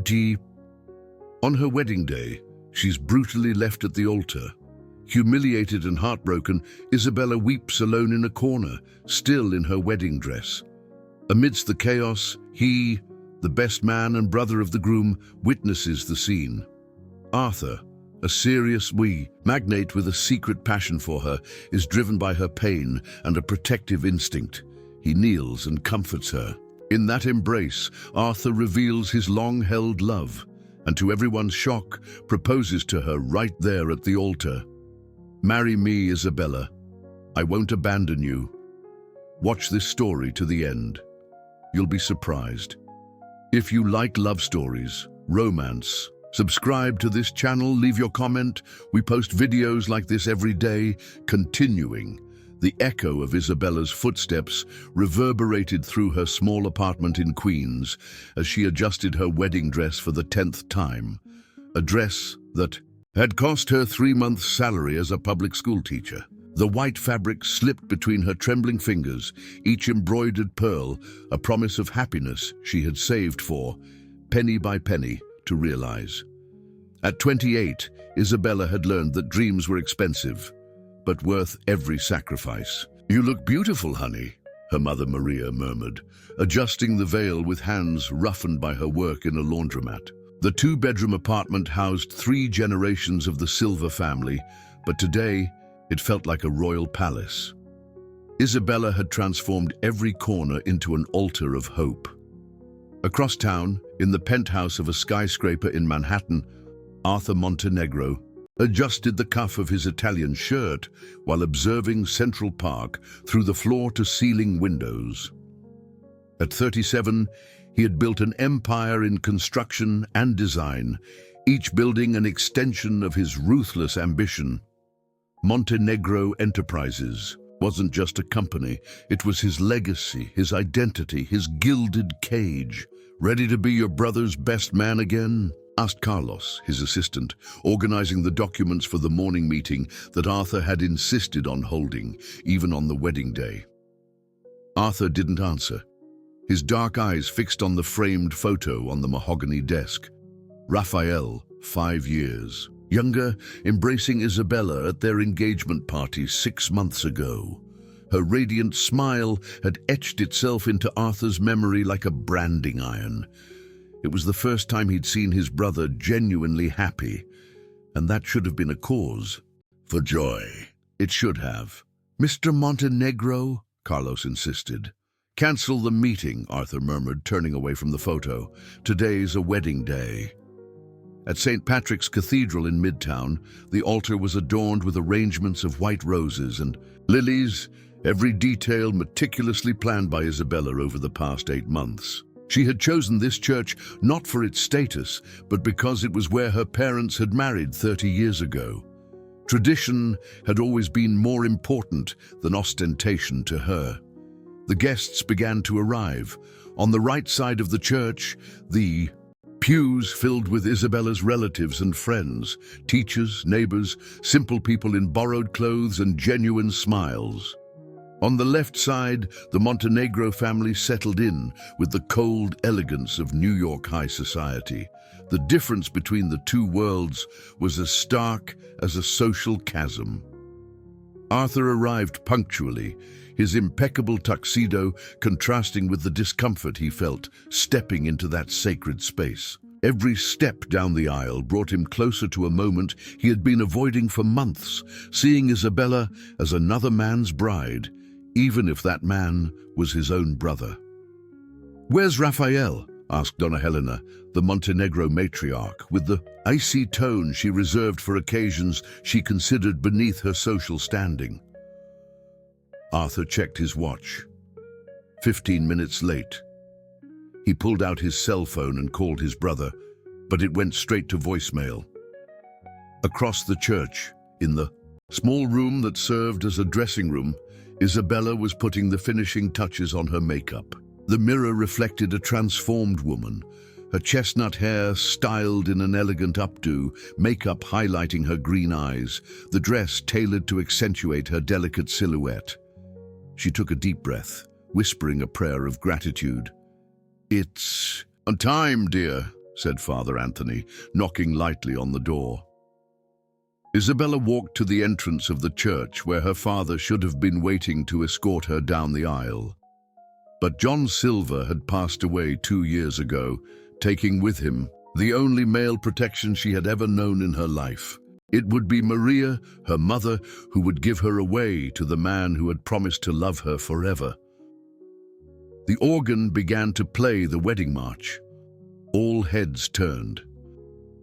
deep. On her wedding day, she's brutally left at the altar. Humiliated and heartbroken, Isabella weeps alone in a corner, still in her wedding dress. Amidst the chaos, he, the best man and brother of the groom, witnesses the scene. Arthur, a serious magnate with a secret passion for her, is driven by her pain and a protective instinct. He kneels and comforts her. In that embrace, Arthur reveals his long-held love, and to everyone's shock, proposes to her right there at the altar. "Marry me, Isabella. I won't abandon you." Watch this story to the end. You'll be surprised. If you like love stories, romance, subscribe to this channel, leave your comment. We post videos like this every day. Continuing, the echo of Isabella's footsteps reverberated through her small apartment in Queens as she adjusted her wedding dress for the 10th time. A dress that had cost her 3 months' salary as a public school teacher. The white fabric slipped between her trembling fingers, each embroidered pearl, a promise of happiness she had saved for, penny by penny, to realize. At 28, Isabella had learned that dreams were expensive, but worth every sacrifice. "You look beautiful, honey," her mother Maria murmured, adjusting the veil with hands roughened by her work in a laundromat. The 2-bedroom apartment housed 3 generations of the Silver family, but today it felt like a royal palace. Isabella had transformed every corner into an altar of hope. Across town, in the penthouse of a skyscraper in Manhattan, Arthur Montenegro adjusted the cuff of his Italian shirt while observing Central Park through the floor-to-ceiling windows. At 37, he had built an empire in construction and design, each building an extension of his ruthless ambition. Montenegro Enterprises wasn't just a company, it was his legacy, his identity, his gilded cage. "Ready to be your brother's best man again?" asked Carlos, his assistant, organizing the documents for the morning meeting that Arthur had insisted on holding, even on the wedding day. Arthur didn't answer, his dark eyes fixed on the framed photo on the mahogany desk. Raphael, 5 years younger, embracing Isabella at their engagement party 6 months ago. Her radiant smile had etched itself into Arthur's memory like a branding iron. It was the first time he'd seen his brother genuinely happy, and that should have been a cause for joy. It should have. "Mr. Montenegro," Carlos insisted. "Cancel the meeting," Arthur murmured, turning away from the photo. "Today's a wedding day." At St. Patrick's Cathedral in Midtown, the altar was adorned with arrangements of white roses and lilies, every detail meticulously planned by Isabella over the past 8 months. She had chosen this church not for its status, but because it was where her parents had married 30 years ago. Tradition had always been more important than ostentation to her. The guests began to arrive. On the right side of the church, the pews filled with Isabella's relatives and friends, teachers, neighbors, simple people in borrowed clothes and genuine smiles. On the left side, the Montenegro family settled in with the cold elegance of New York high society. The difference between the two worlds was as stark as a social chasm. Arthur arrived punctually, his impeccable tuxedo contrasting with the discomfort he felt stepping into that sacred space. Every step down the aisle brought him closer to a moment he had been avoiding for months, seeing Isabella as another man's bride, even if that man was his own brother. "Where's Raphael?" asked Donna Helena, the Montenegro matriarch, with the icy tone she reserved for occasions she considered beneath her social standing. Arthur checked his watch. 15 minutes late. He pulled out his cell phone and called his brother, but it went straight to voicemail. Across the church, in the small room that served as a dressing room, Isabella was putting the finishing touches on her makeup. The mirror reflected a transformed woman, her chestnut hair styled in an elegant updo, makeup highlighting her green eyes, the dress tailored to accentuate her delicate silhouette. She took a deep breath, whispering a prayer of gratitude. "It's on time, dear," said Father Anthony, knocking lightly on the door. Isabella walked to the entrance of the church where her father should have been waiting to escort her down the aisle. But John Silver had passed away 2 years ago, taking with him the only male protection she had ever known in her life. It would be Maria, her mother, who would give her away to the man who had promised to love her forever. The organ began to play the wedding march. All heads turned.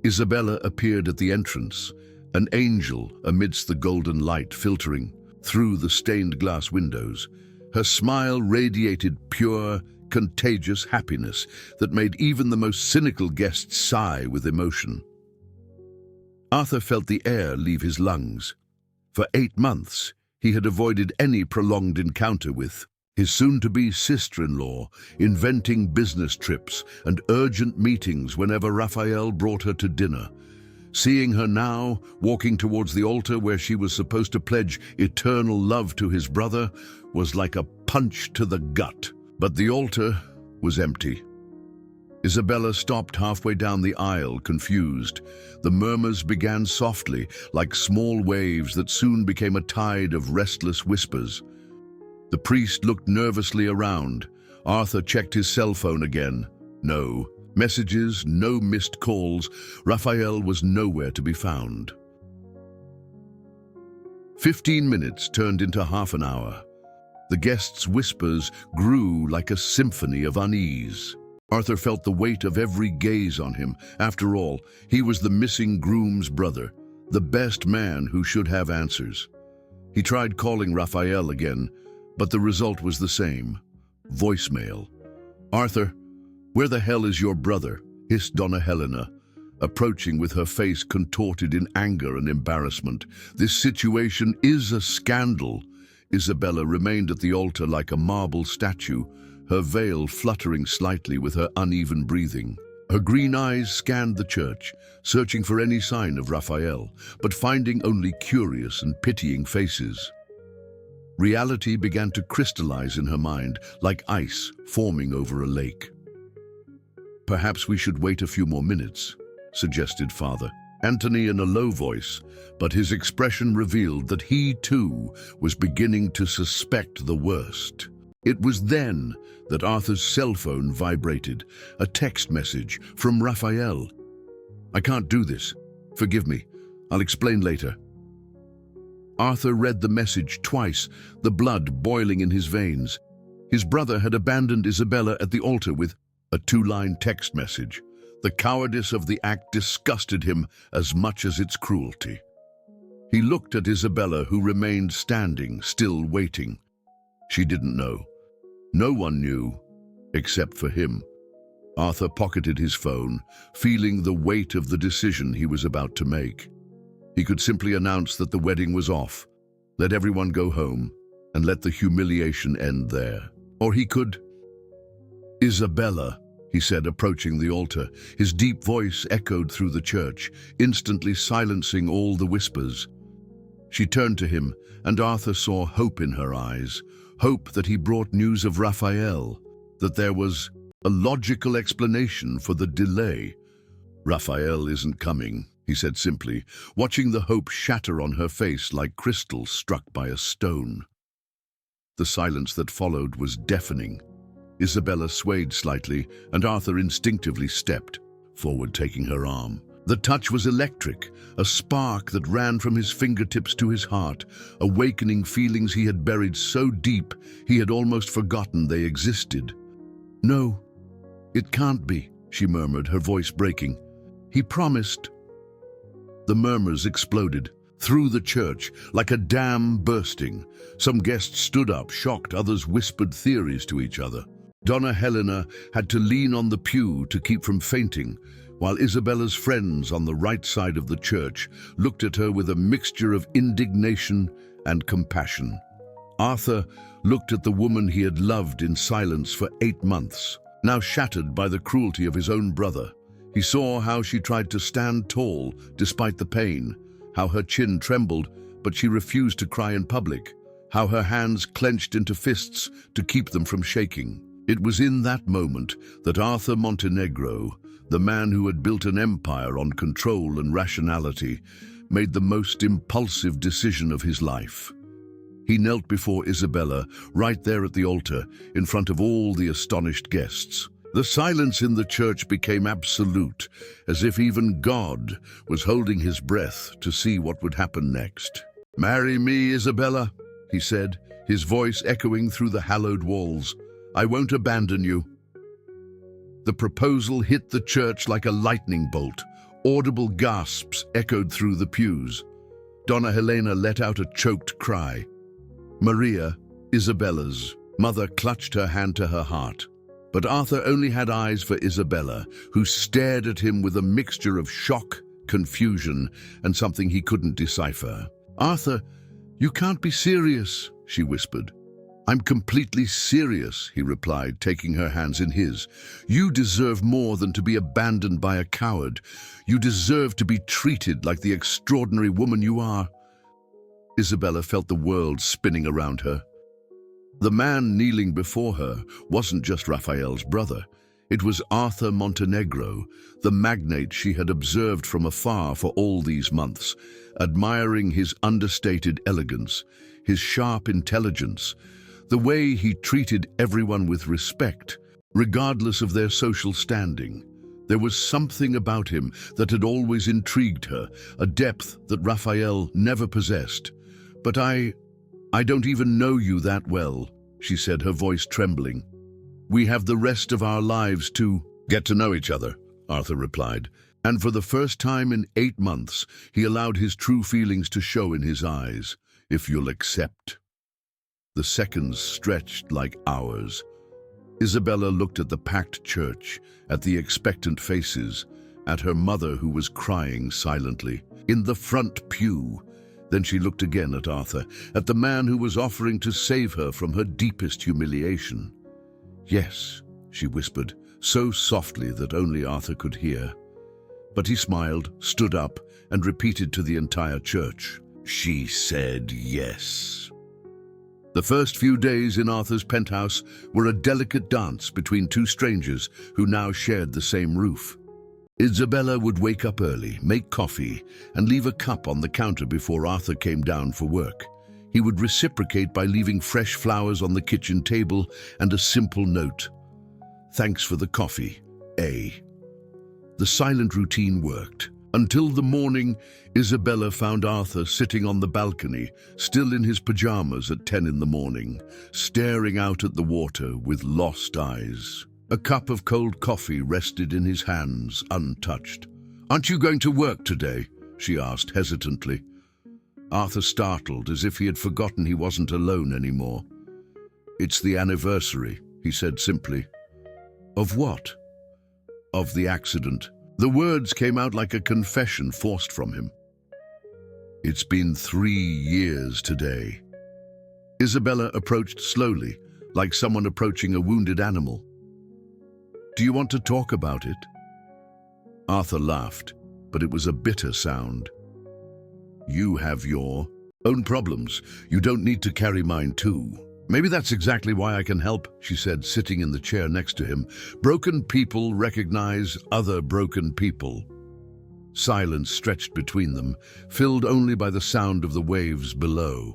Isabella appeared at the entrance, an angel amidst the golden light filtering through the stained glass windows. Her smile radiated pure, contagious happiness that made even the most cynical guests sigh with emotion. Arthur felt the air leave his lungs. For 8 months, he had avoided any prolonged encounter with his soon-to-be sister-in-law, inventing business trips and urgent meetings whenever Raphael brought her to dinner. Seeing her now, walking towards the altar where she was supposed to pledge eternal love to his brother, was like a punch to the gut. But the altar was empty. Isabella stopped halfway down the aisle, confused. The murmurs began softly, like small waves that soon became a tide of restless whispers. The priest looked nervously around. Arthur checked his cell phone again. No messages, no missed calls. Raphael was nowhere to be found. 15 minutes turned into half an hour. The guests' whispers grew like a symphony of unease. Arthur felt the weight of every gaze on him. After all, he was the missing groom's brother, the best man who should have answers. He tried calling Raphael again, but the result was the same. Voicemail. "Arthur, where the hell is your brother?" hissed Donna Helena, approaching with her face contorted in anger and embarrassment. "This situation is a scandal." Isabella remained at the altar like a marble statue, her veil fluttering slightly with her uneven breathing. Her green eyes scanned the church, searching for any sign of Raphael, but finding only curious and pitying faces. Reality began to crystallize in her mind, like ice forming over a lake. "Perhaps we should wait a few more minutes," suggested Father Anthony in a low voice, but his expression revealed that he, too, was beginning to suspect the worst. It was then that Arthur's cell phone vibrated, a text message from Raphael. "I can't do this. Forgive me. I'll explain later." Arthur read the message twice, the blood boiling in his veins. His brother had abandoned Isabella at the altar with a 2-line text message. The cowardice of the act disgusted him as much as its cruelty. He looked at Isabella, who remained standing, still waiting. She didn't know. No one knew, except for him. Arthur pocketed his phone, feeling the weight of the decision he was about to make. He could simply announce that the wedding was off, let everyone go home, and let the humiliation end there. Or he could... "Isabella," he said, approaching the altar. His deep voice echoed through the church, instantly silencing all the whispers. She turned to him, and Arthur saw hope in her eyes, hope that he brought news of Raphael, that there was a logical explanation for the delay. "Raphael isn't coming," he said simply, watching the hope shatter on her face like crystal struck by a stone. The silence that followed was deafening. Isabella swayed slightly, and Arthur instinctively stepped forward, taking her arm. The touch was electric, a spark that ran from his fingertips to his heart, awakening feelings he had buried so deep he had almost forgotten they existed. "No, it can't be," she murmured, her voice breaking. "He promised." The murmurs exploded through the church like a dam bursting. Some guests stood up, shocked, others whispered theories to each other. Donna Helena had to lean on the pew to keep from fainting, while Isabella's friends on the right side of the church looked at her with a mixture of indignation and compassion. Arthur looked at the woman he had loved in silence for 8 months, now shattered by the cruelty of his own brother. He saw how she tried to stand tall despite the pain, how her chin trembled, but she refused to cry in public, how her hands clenched into fists to keep them from shaking. It was in that moment that Arthur Montenegro, the man who had built an empire on control and rationality, made the most impulsive decision of his life. He knelt before Isabella, right there at the altar, in front of all the astonished guests. The silence in the church became absolute, as if even God was holding his breath to see what would happen next. "Marry me, Isabella," he said, his voice echoing through the hallowed walls. "I won't abandon you." The proposal hit the church like a lightning bolt. Audible gasps echoed through the pews. Donna Helena let out a choked cry. Maria, Isabella's mother, clutched her hand to her heart. But Arthur only had eyes for Isabella, who stared at him with a mixture of shock, confusion, and something he couldn't decipher. "Arthur, you can't be serious," she whispered. "I'm completely serious," he replied, taking her hands in his. "You deserve more than to be abandoned by a coward. You deserve to be treated like the extraordinary woman you are." Isabella felt the world spinning around her. The man kneeling before her wasn't just Raphael's brother. It was Arthur Montenegro, the magnate she had observed from afar for all these months, admiring his understated elegance, his sharp intelligence, the way he treated everyone with respect, regardless of their social standing. There was something about him that had always intrigued her, a depth that Raphael never possessed. "But I don't even know you that well," she said, her voice trembling. "We have the rest of our lives to get to know each other," Arthur replied. And for the first time in 8 months, he allowed his true feelings to show in his eyes. "If you'll accept." The seconds stretched like hours. Isabella looked at the packed church, at the expectant faces, at her mother who was crying silently in the front pew. Then she looked again at Arthur, at the man who was offering to save her from her deepest humiliation. "Yes," she whispered, so softly that only Arthur could hear. But he smiled, stood up, and repeated to the entire church, "She said yes." The first few days in Arthur's penthouse were a delicate dance between two strangers who now shared the same roof. Isabella would wake up early, make coffee, and leave a cup on the counter before Arthur came down for work. He would reciprocate by leaving fresh flowers on the kitchen table and a simple note. "Thanks for the coffee, A." The silent routine worked. Until the morning, Isabella found Arthur sitting on the balcony, still in his pajamas at 10 in the morning, staring out at the water with lost eyes. A cup of cold coffee rested in his hands, untouched. "Aren't you going to work today?" she asked hesitantly. Arthur startled, as if he had forgotten he wasn't alone anymore. "It's the anniversary," he said simply. "Of what?" "Of the accident." The words came out like a confession forced from him. "It's been 3 years today." Isabella approached slowly, like someone approaching a wounded animal. "Do you want to talk about it?" Arthur laughed, but it was a bitter sound. "You have your own problems. You don't need to carry mine too." "Maybe that's exactly why I can help," she said, sitting in the chair next to him. "Broken people recognize other broken people." Silence stretched between them, filled only by the sound of the waves below.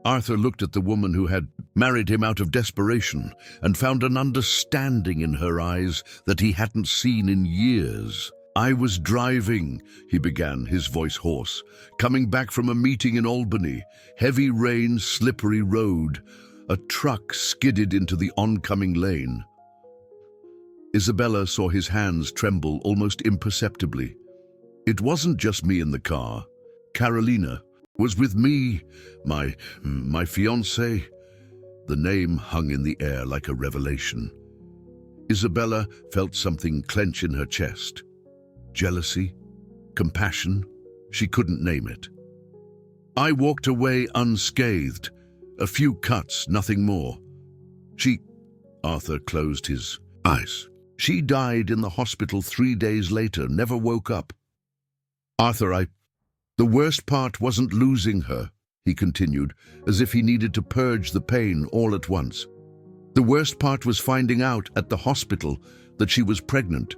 Arthur looked at the woman who had married him out of desperation and found an understanding in her eyes that he hadn't seen in years. "I was driving," he began, his voice hoarse, "coming back from a meeting in Albany. Heavy rain, slippery road. A truck skidded into the oncoming lane." Isabella saw his hands tremble almost imperceptibly. "It wasn't just me in the car. Carolina was with me, my fiancée." The name hung in the air like a revelation. Isabella felt something clench in her chest. Jealousy? Compassion? She couldn't name it. "I walked away unscathed. A few cuts, nothing more. Arthur closed his eyes. "She died in the hospital 3 days later, never woke up." "Arthur, the worst part wasn't losing her," he continued, as if he needed to purge the pain all at once. The worst part was finding out at the hospital that she was pregnant.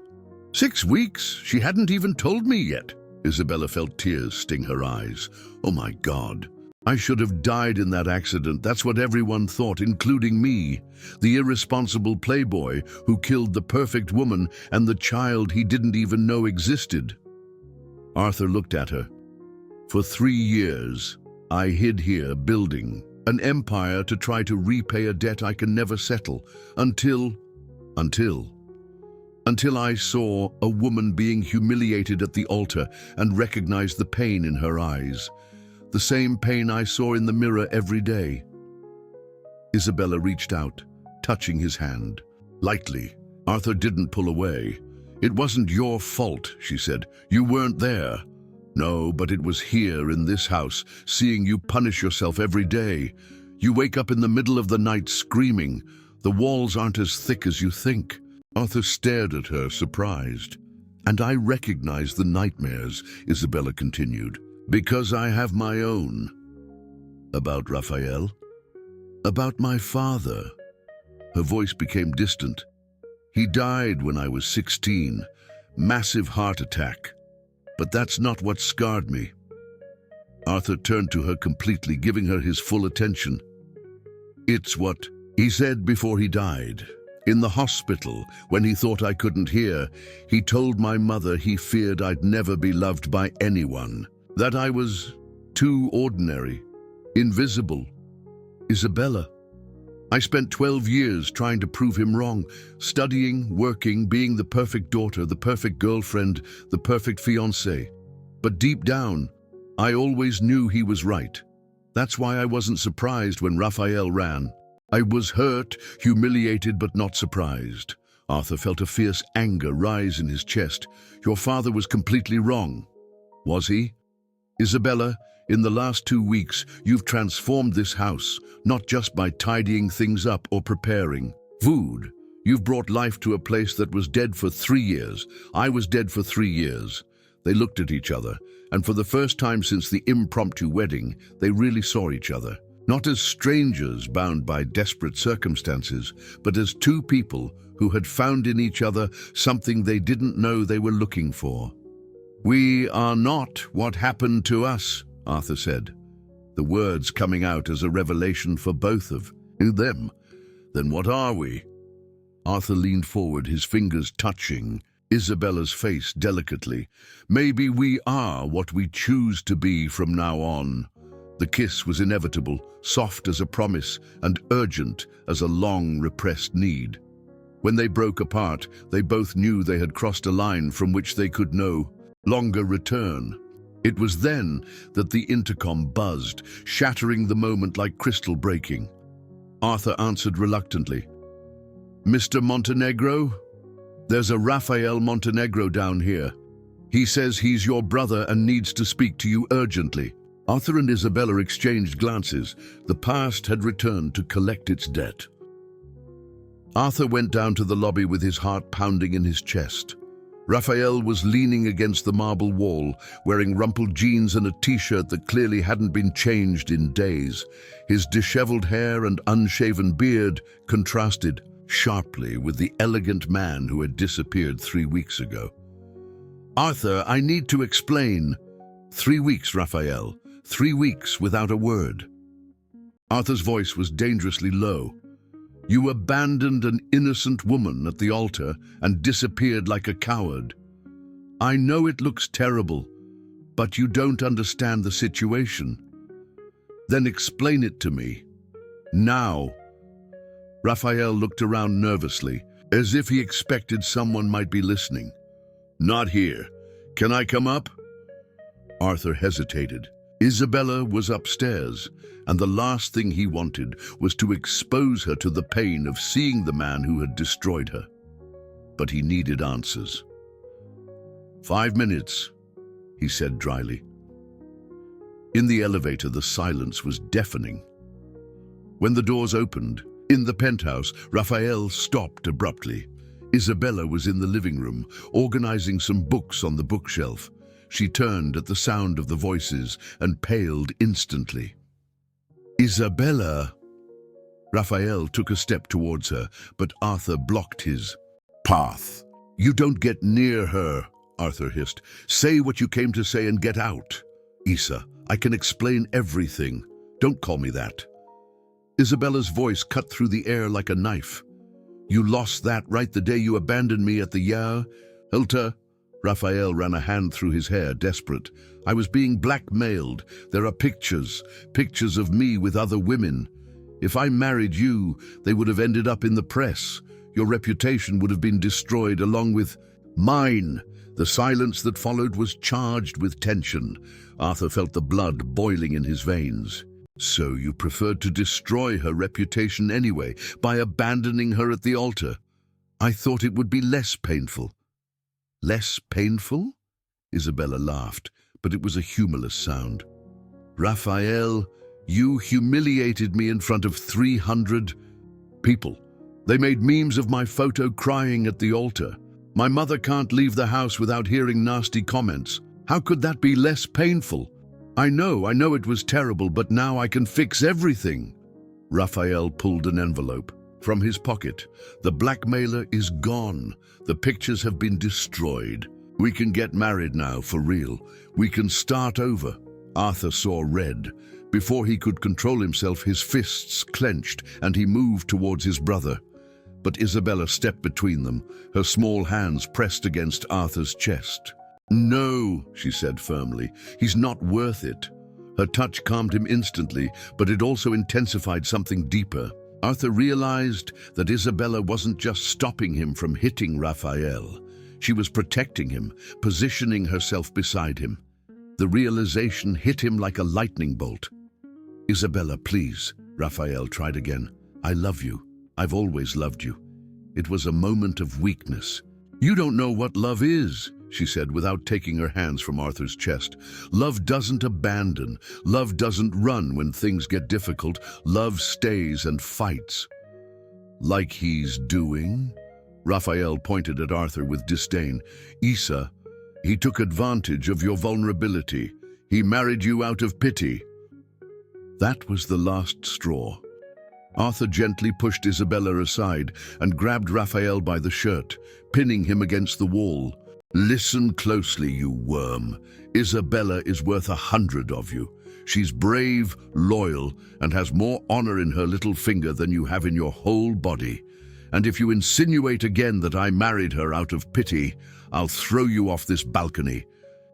6 weeks? She hadn't even told me yet. Isabella felt tears sting her eyes. Oh my God. I should have died in that accident. That's what everyone thought, including me. The irresponsible playboy who killed the perfect woman and the child he didn't even know existed. Arthur looked at her. For 3 years, I hid here building an empire to try to repay a debt I can never settle until I saw a woman being humiliated at the altar and recognized the pain in her eyes. The same pain I saw in the mirror every day. Isabella reached out, touching his hand. Lightly. Arthur didn't pull away. It wasn't your fault, she said. You weren't there. No, but it was here in this house, seeing you punish yourself every day. You wake up in the middle of the night screaming. The walls aren't as thick as you think. Arthur stared at her, surprised. And I recognize the nightmares, Isabella continued. Because I have my own. About Raphael? About my father. Her voice became distant. He died when I was 16. Massive heart attack. But that's not what scarred me. Arthur turned to her completely, giving her his full attention. It's what he said before he died. In the hospital, when he thought I couldn't hear, he told my mother he feared I'd never be loved by anyone. That I was too ordinary, invisible. Isabella. I spent 12 years trying to prove him wrong, studying, working, being the perfect daughter, the perfect girlfriend, the perfect fiancée. But deep down, I always knew he was right. That's why I wasn't surprised when Raphael ran. I was hurt, humiliated, but not surprised. Arthur felt a fierce anger rise in his chest. Your father was completely wrong. Was he? Isabella, in the last 2 weeks, you've transformed this house, not just by tidying things up or preparing food. You've brought life to a place that was dead for 3 years. I was dead for 3 years. They looked at each other, and for the first time since the impromptu wedding, they really saw each other. Not as strangers bound by desperate circumstances, but as two people who had found in each other something they didn't know they were looking for. We are not what happened to us, Arthur said, the words coming out as a revelation for both of them. Then what are we? Arthur leaned forward, his fingers touching Isabella's face delicately. Maybe we are what we choose to be from now on. The kiss was inevitable, soft as a promise and urgent as a long repressed need. When they broke apart, they both knew they had crossed a line from which they could no longer return. It was then that the intercom buzzed, shattering the moment like crystal breaking. Arthur answered reluctantly. Mr. Montenegro? There's a Raphael Montenegro down here. He says he's your brother and needs to speak to you urgently. Arthur and Isabella exchanged glances. The past had returned to collect its debt. Arthur went down to the lobby with his heart pounding in his chest. Raphael was leaning against the marble wall, wearing rumpled jeans and a t-shirt that clearly hadn't been changed in days. His disheveled hair and unshaven beard contrasted sharply with the elegant man who had disappeared 3 weeks ago. Arthur, I need to explain. 3 weeks, Raphael. 3 weeks without a word. Arthur's voice was dangerously low. You abandoned an innocent woman at the altar and disappeared like a coward. I know it looks terrible, but you don't understand the situation. Then explain it to me. Now. Raphael looked around nervously, as if he expected someone might be listening. Not here. Can I come up? Arthur hesitated. Isabella was upstairs, and the last thing he wanted was to expose her to the pain of seeing the man who had destroyed her. But he needed answers. 5 minutes, he said dryly. In the elevator, the silence was deafening. When the doors opened, in the penthouse, Raphael stopped abruptly. Isabella was in the living room, organizing some books on the bookshelf. She turned at the sound of the voices and paled instantly. Isabella, Raphael took a step towards her, but Arthur blocked his path. "You don't get near her," Arthur hissed. "Say what you came to say and get out." "Isa, I can explain everything. Don't call me that." Isabella's voice cut through the air like a knife. "You lost that right the day you abandoned me at the Yah, Hilta." Raphael ran a hand through his hair, desperate. "I was being blackmailed. There are pictures of me with other women. If I married you, they would have ended up in the press. Your reputation would have been destroyed along with mine." The silence that followed was charged with tension. Arthur felt the blood boiling in his veins. "So you preferred to destroy her reputation anyway, by abandoning her at the altar? I thought it would be less painful." "Less painful?" Isabella laughed, but it was a humorless sound. "Raphael, you humiliated me in front of 300 people. They made memes of my photo crying at the altar. My mother can't leave the house without hearing nasty comments. How could that be less painful? I know it was terrible, but now I can fix everything." Raphael pulled an envelope from his pocket. "The blackmailer is gone. The pictures have been destroyed. We can get married now, for real. We can start over." Arthur saw red. Before he could control himself, his fists clenched, and he moved towards his brother. But Isabella stepped between them, her small hands pressed against Arthur's chest. "No," she said firmly, "he's not worth it." Her touch calmed him instantly, but it also intensified something deeper. Arthur realized that Isabella wasn't just stopping him from hitting Raphael. She was protecting him, positioning herself beside him. The realization hit him like a lightning bolt. "Isabella, please," Raphael tried again. "I love you. I've always loved you." It was a moment of weakness. "You don't know what love is," she said without taking her hands from Arthur's chest. "Love doesn't abandon. Love doesn't run when things get difficult. Love stays and fights." "Like he's doing?" Raphael pointed at Arthur with disdain. "Isa, he took advantage of your vulnerability. He married you out of pity." That was the last straw. Arthur gently pushed Isabella aside and grabbed Raphael by the shirt, pinning him against the wall. "Listen closely, you worm. Isabella is worth 100 of you. She's brave, loyal, and has more honor in her little finger than you have in your whole body. And if you insinuate again that I married her out of pity, I'll throw you off this balcony."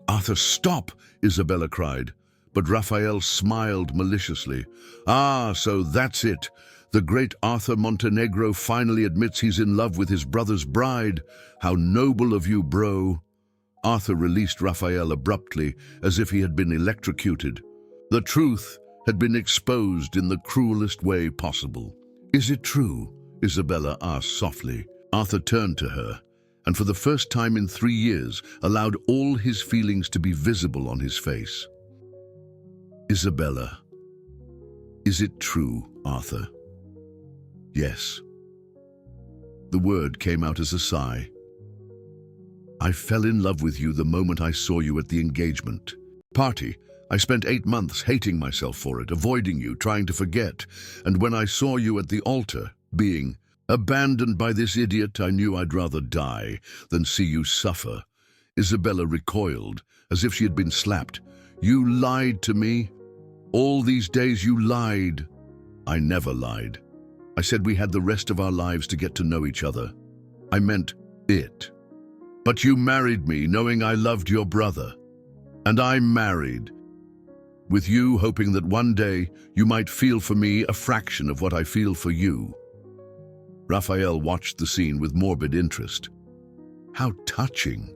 "Arthur, stop!" Isabella cried. But Raphael smiled maliciously. "Ah, so that's it. The great Arthur Montenegro finally admits he's in love with his brother's bride. How noble of you, bro." Arthur released Raphael abruptly, as if he had been electrocuted. The truth had been exposed in the cruelest way possible. "Is it true?" Isabella asked softly. Arthur turned to her, and for the first time in 3 years, allowed all his feelings to be visible on his face. "Isabella, is it true, Arthur?" "Yes." The word came out as a sigh. "I fell in love with you the moment I saw you at the engagement party. I spent 8 months hating myself for it, avoiding you, trying to forget. And when I saw you at the altar, being abandoned by this idiot, I knew I'd rather die than see you suffer." Isabella recoiled, as if she had been slapped. "You lied to me. All these days you lied." "I never lied. I said we had the rest of our lives to get to know each other. I meant it. But you married me knowing I loved your brother. And I'm married, with you hoping that one day you might feel for me a fraction of what I feel for you." Raphael watched the scene with morbid interest. "How touching.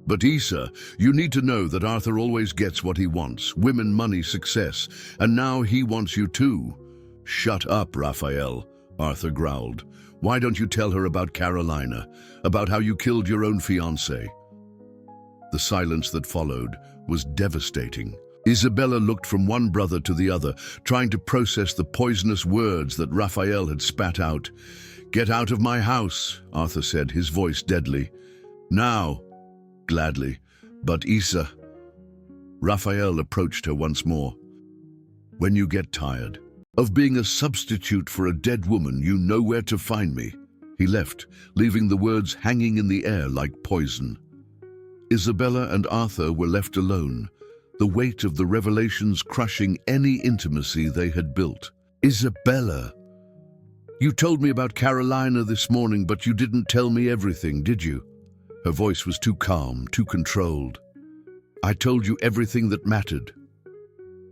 But Isa, you need to know that Arthur always gets what he wants: women, money, success. And now he wants you too." "Shut up, Raphael," Arthur growled. "Why don't you tell her about Carolina, about how you killed your own fiancé?" The silence that followed was devastating. Isabella looked from one brother to the other, trying to process the poisonous words that Raphael had spat out. "Get out of my house," Arthur said, his voice deadly. "Now." "Gladly. But Isa..." Raphael approached her once more. "When you get tired, of being a substitute for a dead woman. You know where to find me." He left, leaving the words hanging in the air like poison. Isabella and Arthur were left alone, the weight of the revelations crushing any intimacy they had built. "Isabella, you told me about Carolina this morning, but you didn't tell me everything, did you?" Her voice was too calm, too controlled. "I told you everything that mattered.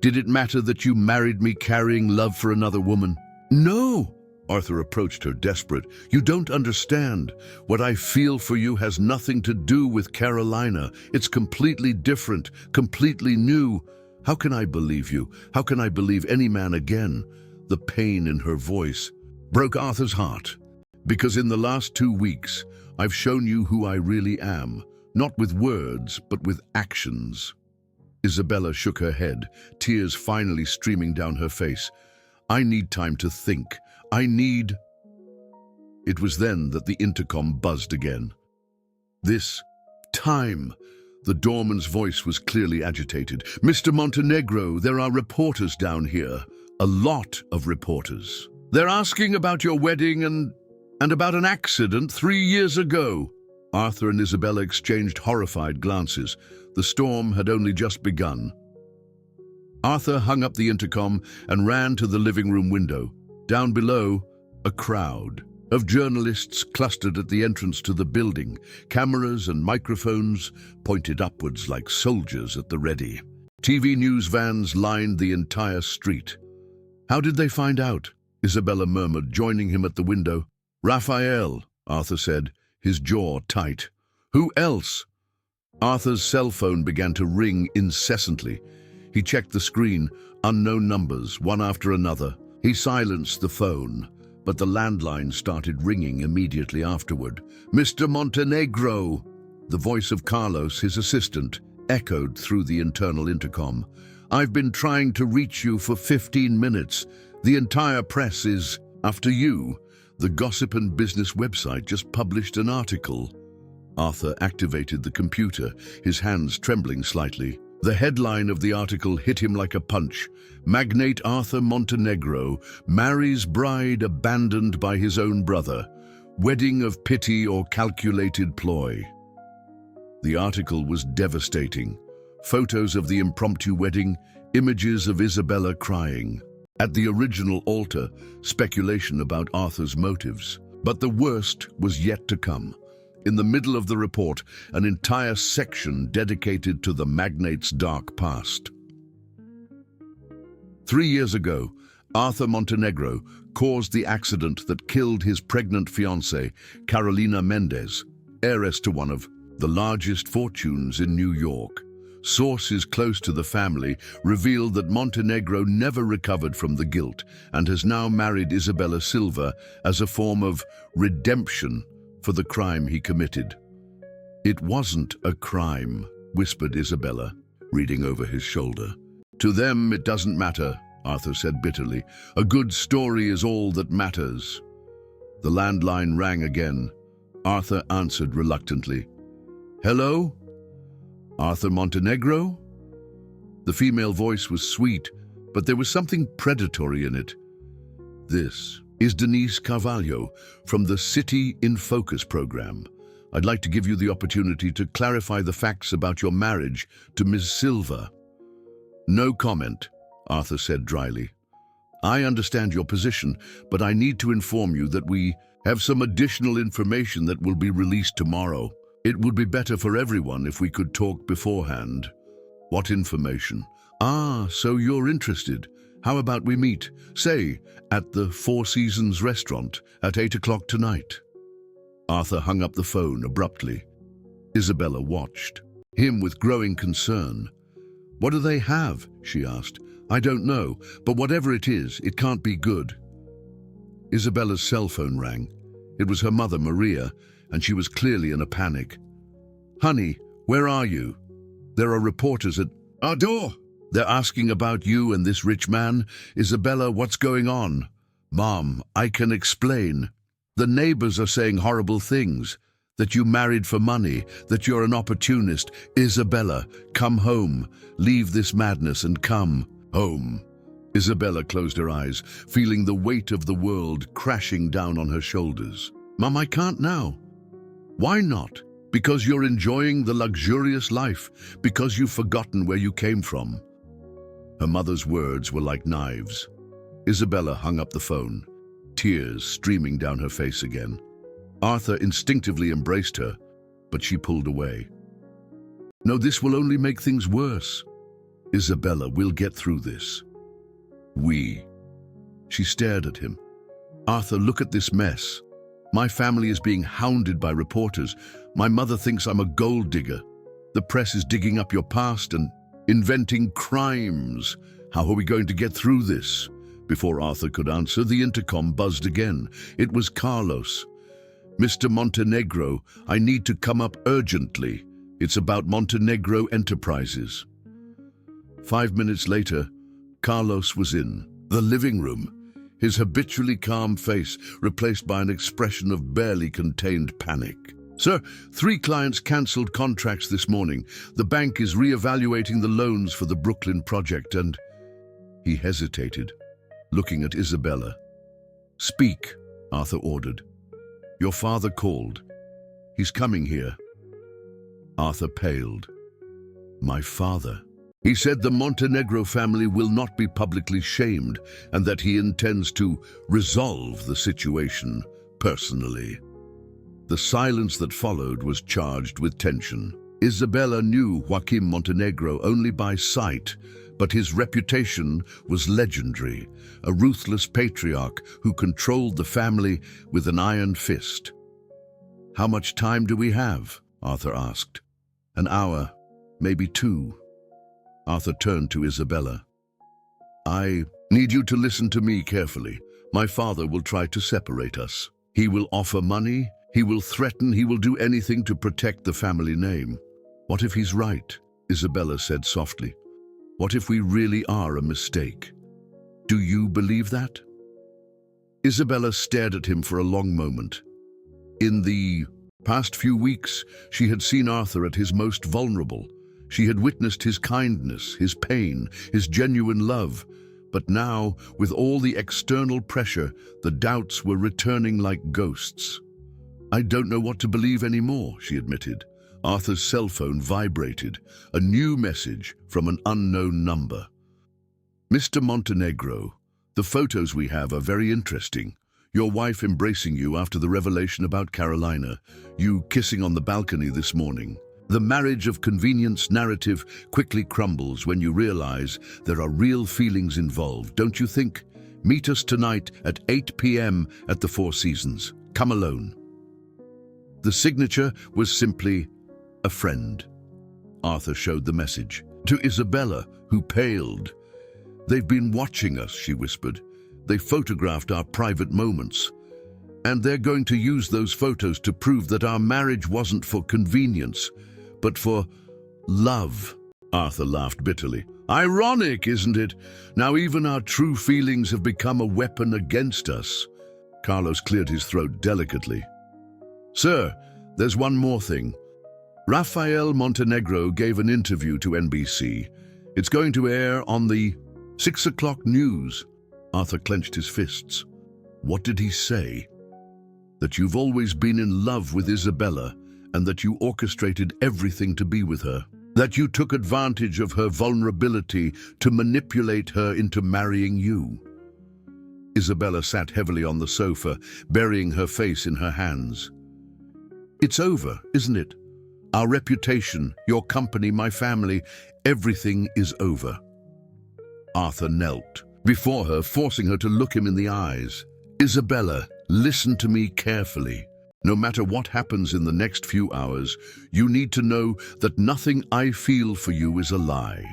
Did it matter that you married me carrying love for another woman?" "No!" Arthur approached her, desperate. "You don't understand. What I feel for you has nothing to do with Carolina. It's completely different, completely new. How can I believe you? How can I believe any man again?" The pain in her voice broke Arthur's heart. "Because in the last 2 weeks, I've shown you who I really am, not with words, but with actions." Isabella shook her head, tears finally streaming down her face. "I need time to think. I need—" It was then that the intercom buzzed again. "This time." The doorman's voice was clearly agitated. "Mr. Montenegro, there are reporters down here. A lot of reporters. They're asking about your wedding and about an accident 3 years ago." Arthur and Isabella exchanged horrified glances. The storm had only just begun. Arthur hung up the intercom and ran to the living room window. Down below, a crowd of journalists clustered at the entrance to the building, cameras and microphones pointed upwards like soldiers at the ready. TV news vans lined the entire street. "How did they find out?" Isabella murmured, joining him at the window. "Raphael," Arthur said, his jaw tight. "Who else?" Arthur's cell phone began to ring incessantly. He checked the screen, unknown numbers, one after another. He silenced the phone, but the landline started ringing immediately afterward. "Mr. Montenegro!" The voice of Carlos, his assistant, echoed through the internal intercom. "I've been trying to reach you for 15 minutes. The entire press is after you. The Gossip and Business website just published an article." Arthur activated the computer, his hands trembling slightly. The headline of the article hit him like a punch. "Magnate Arthur Montenegro marries bride abandoned by his own brother. Wedding of pity or calculated ploy." The article was devastating. Photos of the impromptu wedding, images of Isabella crying. At the original altar, speculation about Arthur's motives. But the worst was yet to come. In the middle of the report, an entire section dedicated to the magnate's dark past. 3 years ago, Arthur Montenegro caused the accident that killed his pregnant fiancée, Carolina Mendez, heiress to one of the largest fortunes in New York. Sources close to the family revealed that Montenegro never recovered from the guilt and has now married Isabella Silva as a form of redemption for the crime he committed. "It wasn't a crime," whispered Isabella, reading over his shoulder. "To them it doesn't matter," Arthur said bitterly. "A good story is all that matters." The landline rang again. Arthur answered reluctantly. "Hello? Arthur Montenegro?" The female voice was sweet, but there was something predatory in it. "This is Denise Carvalho from the City in Focus program. I'd like to give you the opportunity to clarify the facts about your marriage to Ms. Silva." "No comment," Arthur said dryly. "I understand your position, but I need to inform you that we have some additional information that will be released tomorrow. It would be better for everyone if we could talk beforehand." "What information?" "Ah, so you're interested. How about we meet, say, at the Four Seasons restaurant at 8 o'clock tonight?" Arthur hung up the phone abruptly. Isabella watched him with growing concern. "What do they have?" she asked. "I don't know, but whatever it is, it can't be good." Isabella's cell phone rang. It was her mother, Maria, and she was clearly in a panic. "Honey, where are you? There are reporters at our door. They're asking about you and this rich man. Isabella, what's going on?" "Mom, I can explain. The neighbors are saying horrible things. That you married for money, that you're an opportunist. Isabella, come home. Leave this madness and come home." Isabella closed her eyes, feeling the weight of the world crashing down on her shoulders. "Mum, I can't now." "Why not?" "Because you're enjoying the luxurious life, because you've forgotten where you came from." Her mother's words were like knives. Isabella hung up the phone, tears streaming down her face again. Arthur instinctively embraced her, but she pulled away. "No, this will only make things worse." "Isabella, we'll get through this." "We." She stared at him. "Arthur, look at this mess. My family is being hounded by reporters. My mother thinks I'm a gold digger. The press is digging up your past and inventing crimes. How are we going to get through this?" Before Arthur could answer, the intercom buzzed again. It was Carlos. "Mr. Montenegro, I need to come up urgently. It's about Montenegro Enterprises." 5 minutes later, Carlos was in the living room, his habitually calm face replaced by an expression of barely contained panic. "Sir, 3 clients cancelled contracts this morning. The bank is re-evaluating the loans for the Brooklyn project and—" He hesitated, looking at Isabella. "Speak," Arthur ordered. "Your father called. He's coming here." Arthur paled. "My father?" "He said the Montenegro family will not be publicly shamed and that he intends to resolve the situation personally." The silence that followed was charged with tension. Isabella knew Joaquim Montenegro only by sight, but his reputation was legendary, a ruthless patriarch who controlled the family with an iron fist. "How much time do we have?" Arthur asked. "An hour, maybe 2. Arthur turned to Isabella. "I need you to listen to me carefully. My father will try to separate us. He will offer money, he will threaten, he will do anything to protect the family name." "What if he's right?" Isabella said softly. "What if we really are a mistake? Do you believe that?" Isabella stared at him for a long moment. In the past few weeks, she had seen Arthur at his most vulnerable. She had witnessed his kindness, his pain, his genuine love. But now, with all the external pressure, the doubts were returning like ghosts. "I don't know what to believe anymore," she admitted. Arthur's cell phone vibrated, a new message from an unknown number. "Mr. Montenegro, the photos we have are very interesting. Your wife embracing you after the revelation about Carolina, you kissing on the balcony this morning. The marriage of convenience narrative quickly crumbles when you realize there are real feelings involved, don't you think? Meet us tonight at 8 p.m. at the Four Seasons. Come alone." The signature was simply, "A friend." Arthur showed the message to Isabella, who paled. "They've been watching us," she whispered. "They photographed our private moments. And they're going to use those photos to prove that our marriage wasn't for convenience, but for love." Arthur laughed bitterly. "Ironic, isn't it? Now even our true feelings have become a weapon against us." Carlos cleared his throat delicately. "Sir, there's one more thing. Rafael Montenegro gave an interview to NBC. It's going to air on the 6 o'clock news." Arthur clenched his fists. "What did he say?" "That you've always been in love with Isabella and that you orchestrated everything to be with her. That you took advantage of her vulnerability to manipulate her into marrying you." Isabella sat heavily on the sofa, burying her face in her hands. "It's over, isn't it? Our reputation, your company, my family, everything is over." Arthur knelt before her, forcing her to look him in the eyes. "Isabella, listen to me carefully. No matter what happens in the next few hours, you need to know that nothing I feel for you is a lie.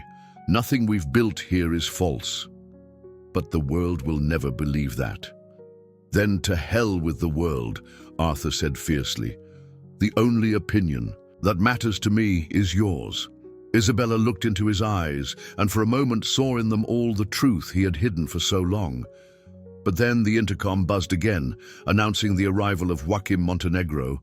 Nothing we've built here is false. But the world will never believe that." "Then to hell with the world," Arthur said fiercely. "The only opinion that matters to me is yours." Isabella looked into his eyes and for a moment saw in them all the truth he had hidden for so long. But then the intercom buzzed again, announcing the arrival of Joaquim Montenegro,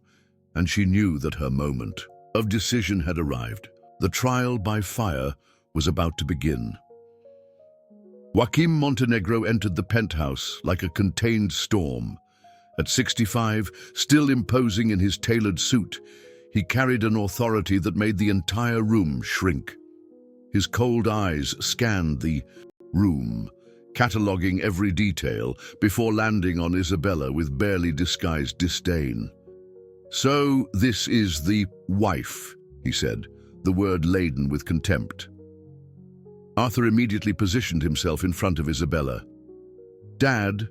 and she knew that her moment of decision had arrived. The trial by fire was about to begin. Joaquim Montenegro entered the penthouse like a contained storm. At 65, still imposing in his tailored suit, he carried an authority that made the entire room shrink. His cold eyes scanned the room, cataloguing every detail before landing on Isabella with barely disguised disdain. "So this is the wife," he said, the word laden with contempt. Arthur immediately positioned himself in front of Isabella. "Dad,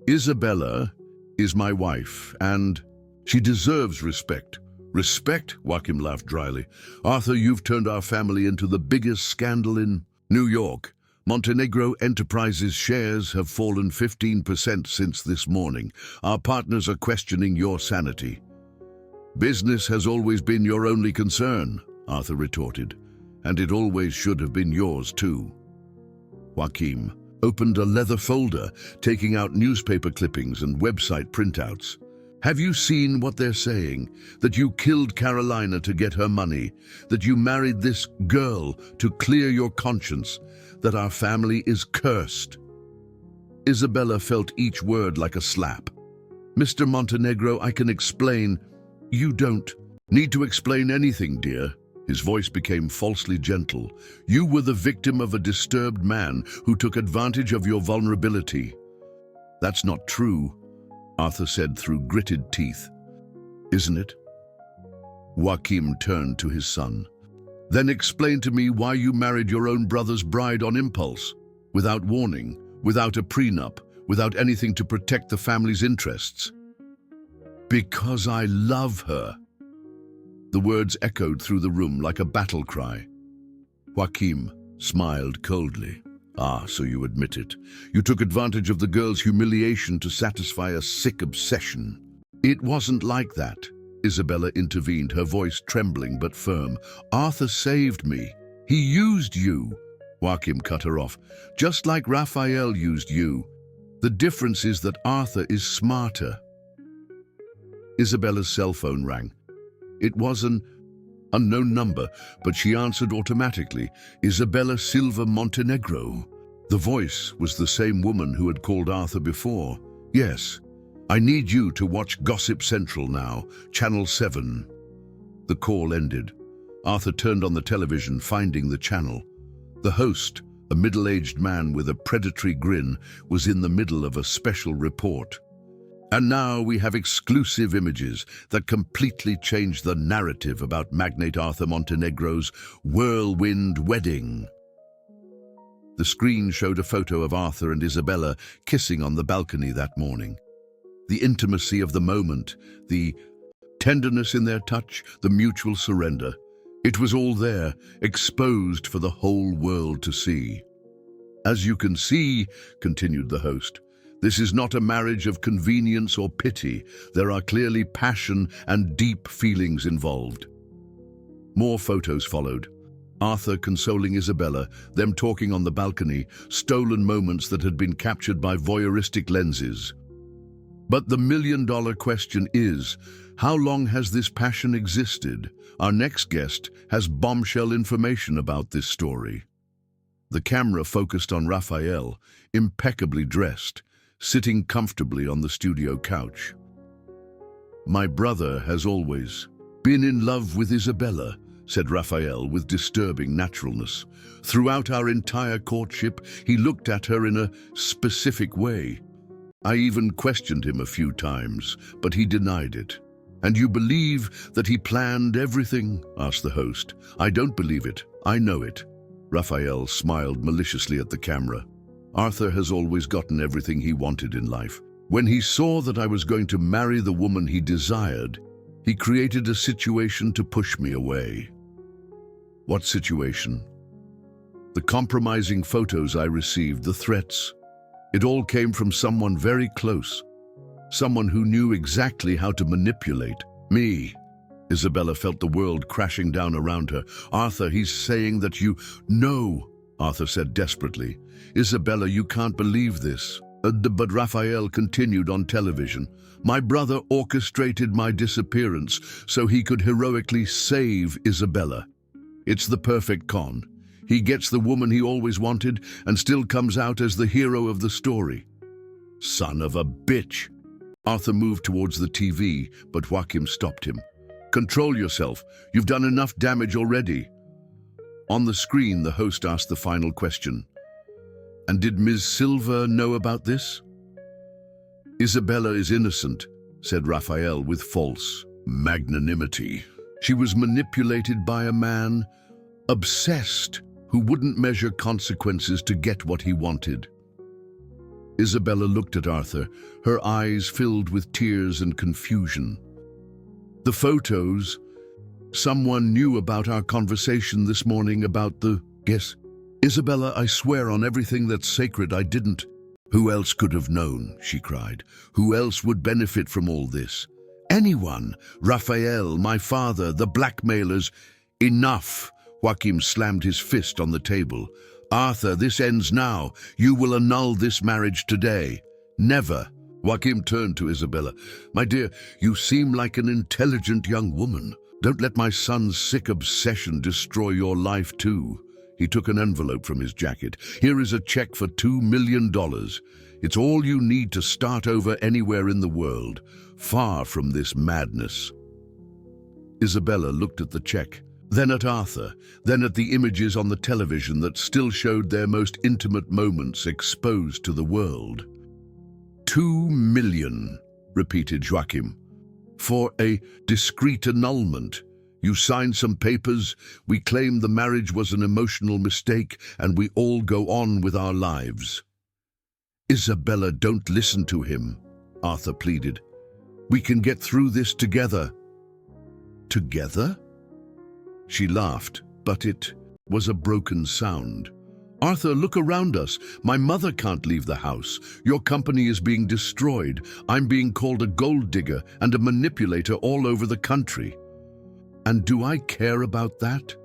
Isabella is my wife, and she deserves respect." "Respect?" Joaquim laughed dryly. "Arthur, you've turned our family into the biggest scandal in New York. Montenegro Enterprises shares have fallen 15% since this morning. Our partners are questioning your sanity." "Business has always been your only concern," Arthur retorted, "and it always should have been yours too." Joaquim opened a leather folder, taking out newspaper clippings and website printouts. "Have you seen what they're saying? That you killed Carolina to get her money, that you married this girl to clear your conscience, that our family is cursed." Isabella felt each word like a slap. "Mr. Montenegro, I can explain." "You don't need to explain anything, dear." His voice became falsely gentle. "You were the victim of a disturbed man who took advantage of your vulnerability." "That's not true," Arthur said through gritted teeth. "Isn't it?" Joaquim turned to his son. "Then explain to me why you married your own brother's bride on impulse, without warning, without a prenup, without anything to protect the family's interests." "Because I love her." The words echoed through the room like a battle cry. Joaquim smiled coldly. "Ah, so you admit it. You took advantage of the girl's humiliation to satisfy a sick obsession." "It wasn't like that," Isabella intervened, her voice trembling but firm. "Arthur saved me. He used you." Joaquim cut her off. "Just like Raphael used you. The difference is that Arthur is smarter." Isabella's cell phone rang. It was an unknown number, but she answered automatically. Isabella Silva Montenegro. The voice was the same woman who had called Arthur before. "Yes, I need you to watch Gossip Central now, Channel 7. The call ended. Arthur turned on the television, finding the channel. The host, a middle-aged man with a predatory grin, was in the middle of a special report. "And now we have exclusive images that completely change the narrative about magnate Arthur Montenegro's whirlwind wedding." The screen showed a photo of Arthur and Isabella kissing on the balcony that morning. The intimacy of the moment, the tenderness in their touch, the mutual surrender. It was all there, exposed for the whole world to see. "As you can see," continued the host, "this is not a marriage of convenience or pity. There are clearly passion and deep feelings involved." More photos followed. Arthur consoling Isabella, them talking on the balcony, stolen moments that had been captured by voyeuristic lenses. But the million-dollar question is, how long has this passion existed? Our next guest has bombshell information about this story. The camera focused on Raphael, impeccably dressed, sitting comfortably on the studio couch. "My brother has always been in love with Isabella," said Raphael with disturbing naturalness. "Throughout our entire courtship, he looked at her in a specific way. I even questioned him a few times, but he denied it." "And you believe that he planned everything?" asked the host. "I don't believe it. I know it." Raphael smiled maliciously at the camera. "Arthur has always gotten everything he wanted in life. When he saw that I was going to marry the woman he desired, he created a situation to push me away." "What situation?" "The compromising photos I received, the threats. It all came from someone very close. Someone who knew exactly how to manipulate me." Isabella felt the world crashing down around her. "Arthur, he's saying that you—" "No," Arthur said desperately. "Isabella, you can't believe this." But Raphael continued on television. "My brother orchestrated my disappearance so he could heroically save Isabella. It's the perfect con. He gets the woman he always wanted and still comes out as the hero of the story. Son of a bitch. Arthur moved towards the TV, but Joachim stopped him. Control yourself. You've done enough damage already. On the screen, the host asked the final question. And did Ms. Silva know about this? Isabella is innocent, said Raphael with false magnanimity. She was manipulated by a man obsessed who wouldn't measure consequences to get what he wanted. Isabella looked at Arthur, her eyes filled with tears and confusion. The photos. Someone knew about our conversation this morning about the... Yes. Isabella, I swear on everything that's sacred I didn't. Who else could have known, she cried. Who else would benefit from all this? Anyone. Raphael, my father, the blackmailers. Enough. Joachim slammed his fist on the table. Arthur, this ends now. You will annul this marriage today. Never. Joachim turned to Isabella. My dear, you seem like an intelligent young woman. Don't let my son's sick obsession destroy your life too. He took an envelope from his jacket. Here is a check for $2 million. It's all you need to start over anywhere in the world, far from this madness. Isabella looked at the check, then at Arthur, then at the images on the television that still showed their most intimate moments exposed to the world. 2 million, repeated Joachim. For a discreet annulment. You signed some papers, we claim the marriage was an emotional mistake, and we all go on with our lives. Isabella, don't listen to him, Arthur pleaded. We can get through this together. Together? She laughed, but it was a broken sound. Arthur, look around us. My mother can't leave the house. Your company is being destroyed. I'm being called a gold digger and a manipulator all over the country. And do I care about that?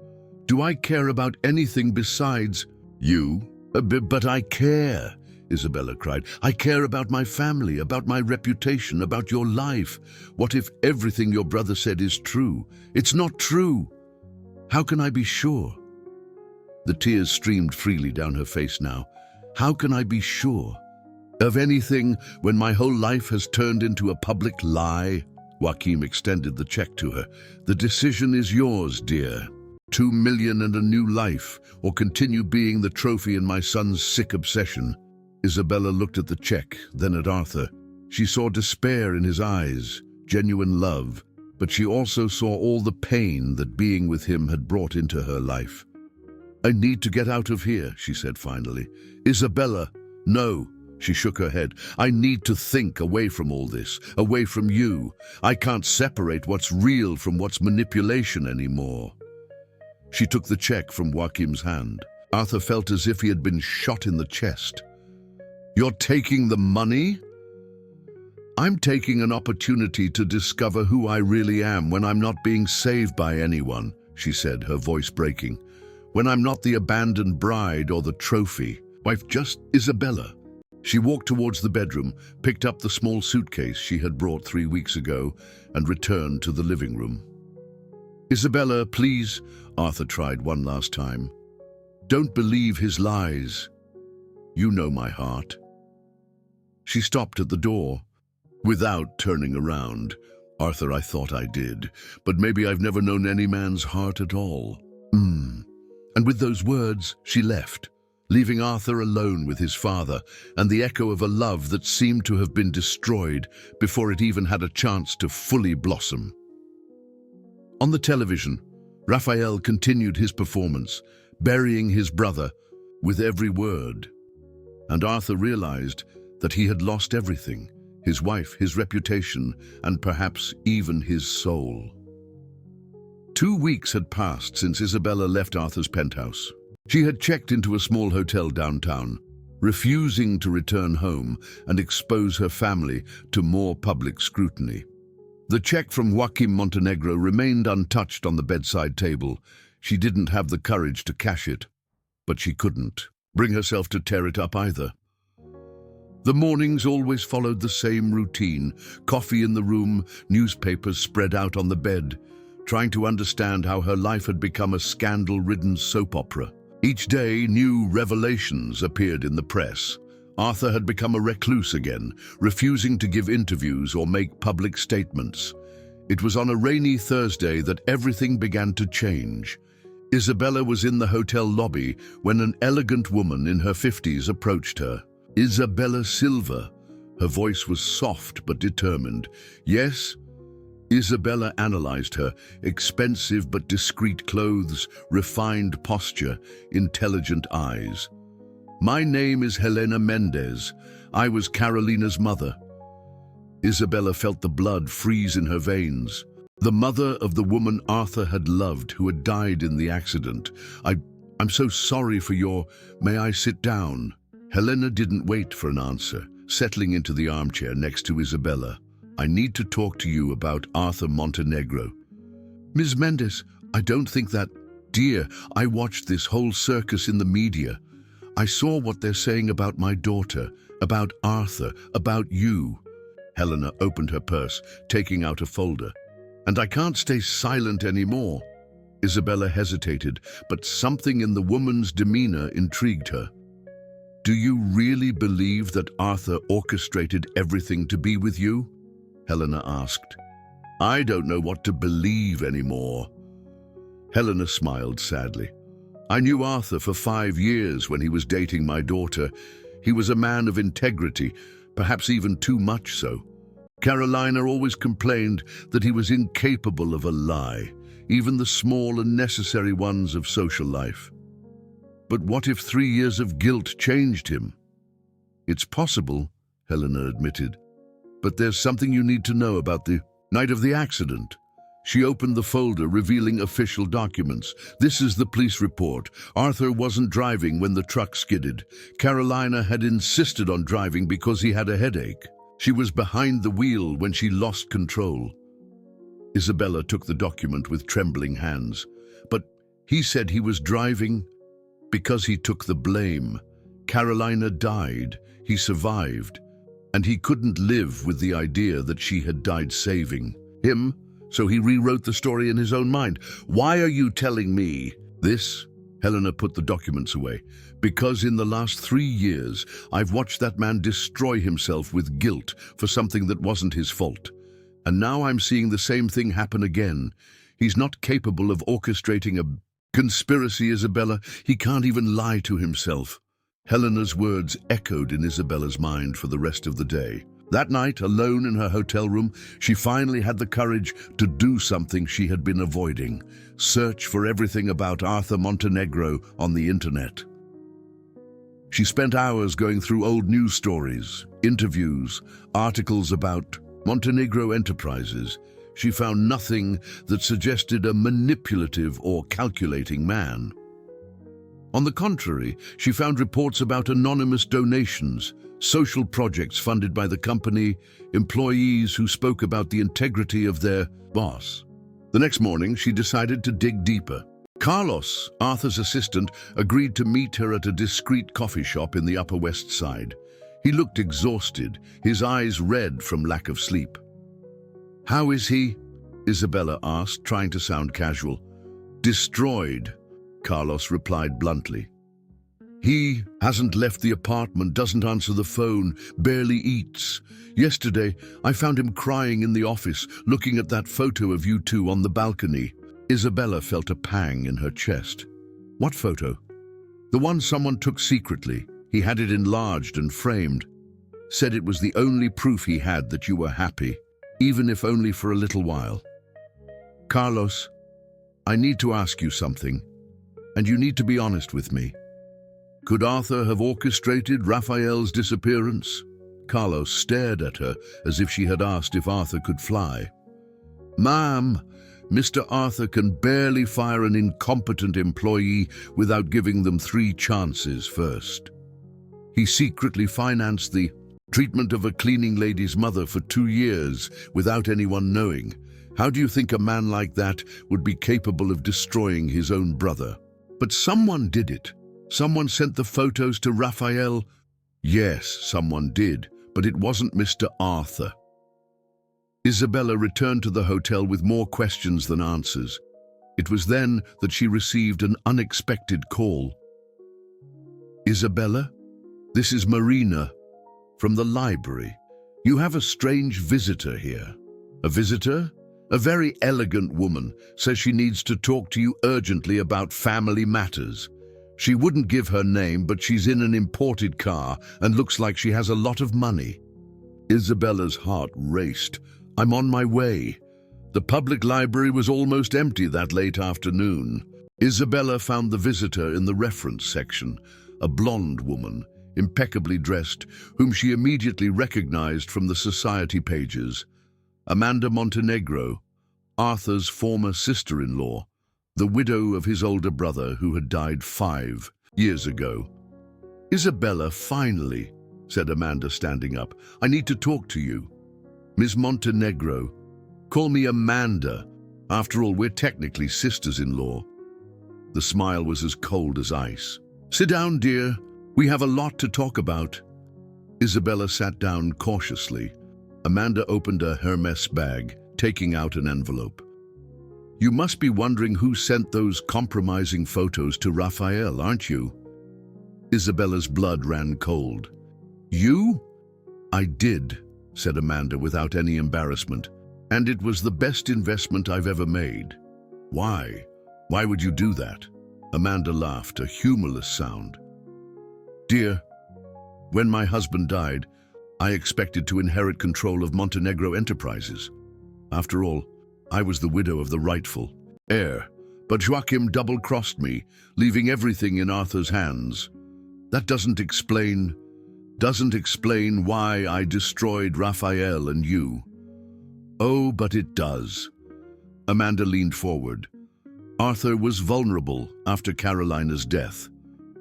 Do I care about anything besides you? But I care, Isabella cried. I care about my family, about my reputation, about your life. What if everything your brother said is true? It's not true. How can I be sure? The tears streamed freely down her face now. How can I be sure of anything when my whole life has turned into a public lie? Joachim extended the check to her. The decision is yours, dear. 2 million and a new life, or continue being the trophy in my son's sick obsession. Isabella looked at the check, then at Arthur. She saw despair in his eyes, genuine love, but she also saw all the pain that being with him had brought into her life. I need to get out of here, she said finally. Isabella, no. She shook her head. I need to think away from all this, away from you. I can't separate what's real from what's manipulation anymore. She took the check from Joachim's hand. Arthur felt as if he had been shot in the chest. You're taking the money? I'm taking an opportunity to discover who I really am when I'm not being saved by anyone, she said, her voice breaking. When I'm not the abandoned bride or the trophy. Wife, just Isabella. She walked towards the bedroom, picked up the small suitcase she had brought 3 weeks ago, and returned to the living room. Isabella, please, Arthur tried one last time. Don't believe his lies. You know my heart. She stopped at the door, without turning around. Arthur, I thought I did, but maybe I've never known any man's heart at all. And with those words, she left, leaving Arthur alone with his father and the echo of a love that seemed to have been destroyed before it even had a chance to fully blossom. On the television, Raphael continued his performance, burying his brother with every word. And Arthur realized that he had lost everything, his wife, his reputation, and perhaps even his soul. 2 weeks had passed since Isabella left Arthur's penthouse. She had checked into a small hotel downtown, refusing to return home and expose her family to more public scrutiny. The check from Joachim Montenegro remained untouched on the bedside table. She didn't have the courage to cash it, but she couldn't bring herself to tear it up either. The mornings always followed the same routine, coffee in the room, newspapers spread out on the bed, trying to understand how her life had become a scandal-ridden soap opera. Each day, new revelations appeared in the press. Arthur had become a recluse again, refusing to give interviews or make public statements. It was on a rainy Thursday that everything began to change. Isabella was in the hotel lobby when an elegant woman in her 50s approached her. Isabella Silva. Her voice was soft but determined. Yes? Isabella analyzed her. Expensive but discreet clothes, refined posture, intelligent eyes. My name is Helena Mendez. I was Carolina's mother. Isabella felt the blood freeze in her veins. The mother of the woman Arthur had loved, who had died in the accident. I'm so sorry for your... May I sit down? Helena didn't wait for an answer, settling into the armchair next to Isabella. I need to talk to you about Arthur Montenegro. Ms. Mendez, I don't think that... Dear, I watched this whole circus in the media. I saw what they're saying about my daughter, about Arthur, about you. Helena opened her purse, taking out a folder. And I can't stay silent anymore. Isabella hesitated, but something in the woman's demeanor intrigued her. Do you really believe that Arthur orchestrated everything to be with you? Helena asked. I don't know what to believe anymore. Helena smiled sadly. I knew Arthur for 5 years when he was dating my daughter. He was a man of integrity, perhaps even too much so. Carolina always complained that he was incapable of a lie, even the small and necessary ones of social life. But what if 3 years of guilt changed him? It's possible, Helena admitted. But there's something you need to know about the night of the accident. She opened the folder, revealing official documents. This is the police report. Arthur wasn't driving when the truck skidded. Carolina had insisted on driving because he had a headache. She was behind the wheel when she lost control. Isabella took the document with trembling hands. But he said he was driving because he took the blame. Carolina died. He survived. And he couldn't live with the idea that she had died saving him. So he rewrote the story in his own mind. Why are you telling me this? Helena put the documents away. Because in the last 3 years, I've watched that man destroy himself with guilt for something that wasn't his fault. And now I'm seeing the same thing happen again. He's not capable of orchestrating a conspiracy, Isabella. He can't even lie to himself. Helena's words echoed in Isabella's mind for the rest of the day. That night, alone in her hotel room, she finally had the courage to do something she had been avoiding: search for everything about Arthur Montenegro on the internet. She spent hours going through old news stories, interviews, articles about Montenegro enterprises. She found nothing that suggested a manipulative or calculating man. On the contrary, she found reports about anonymous donations, social projects funded by the company, employees who spoke about the integrity of their boss. The next morning, she decided to dig deeper. Carlos, Arthur's assistant, agreed to meet her at a discreet coffee shop in the Upper West Side. He looked exhausted, his eyes red from lack of sleep. How is he? Isabella asked, trying to sound casual. Destroyed, Carlos replied bluntly. He hasn't left the apartment, doesn't answer the phone, barely eats. Yesterday, I found him crying in the office, looking at that photo of you two on the balcony. Isabella felt a pang in her chest. What photo? The one someone took secretly. He had it enlarged and framed. Said it was the only proof he had that you were happy, even if only for a little while. Carlos, I need to ask you something, and you need to be honest with me. Could Arthur have orchestrated Raphael's disappearance? Carlos stared at her as if she had asked if Arthur could fly. Ma'am, Mr. Arthur can barely fire an incompetent employee without giving them 3 chances first. He secretly financed the treatment of a cleaning lady's mother for 2 years without anyone knowing. How do you think a man like that would be capable of destroying his own brother? But someone did it. Someone sent the photos to Raphael. Yes, someone did, but it wasn't Mr. Arthur. Isabella returned to the hotel with more questions than answers. It was then that she received an unexpected call. Isabella, this is Marina from the library. You have a strange visitor here. A visitor? A very elegant woman says she needs to talk to you urgently about family matters. She wouldn't give her name, but she's in an imported car and looks like she has a lot of money. Isabella's heart raced. I'm on my way. The public library was almost empty that late afternoon. Isabella found the visitor in the reference section, a blonde woman, impeccably dressed, whom she immediately recognized from the society pages. Amanda Montenegro, Arthur's former sister-in-law, the widow of his older brother who had died 5 years ago. Isabella, finally, said Amanda, standing up. I need to talk to you. Miss Montenegro, call me Amanda. After all, we're technically sisters-in-law. The smile was as cold as ice. Sit down, dear. We have a lot to talk about. Isabella sat down cautiously. Amanda opened a Hermes bag, taking out an envelope. You must be wondering who sent those compromising photos to Raphael, aren't you? Isabella's blood ran cold. You? I did, said Amanda without any embarrassment, and it was the best investment I've ever made. Why? Why would you do that? Amanda laughed, a humorless sound. Dear, when my husband died, I expected to inherit control of Montenegro Enterprises. After all, I was the widow of the rightful heir, but Joachim double-crossed me, leaving everything in Arthur's hands. That doesn't explain why I destroyed Raphael and you. Oh, but it does. Amanda leaned forward. Arthur was vulnerable after Carolina's death,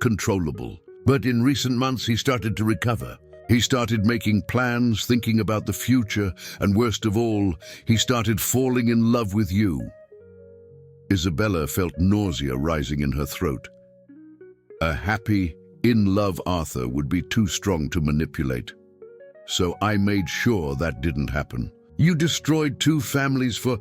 controllable. But in recent months, he started to recover. He started making plans, thinking about the future, and worst of all, he started falling in love with you. Isabella felt nausea rising in her throat. A happy, in-love Arthur would be too strong to manipulate. So I made sure that didn't happen. You destroyed 2 families for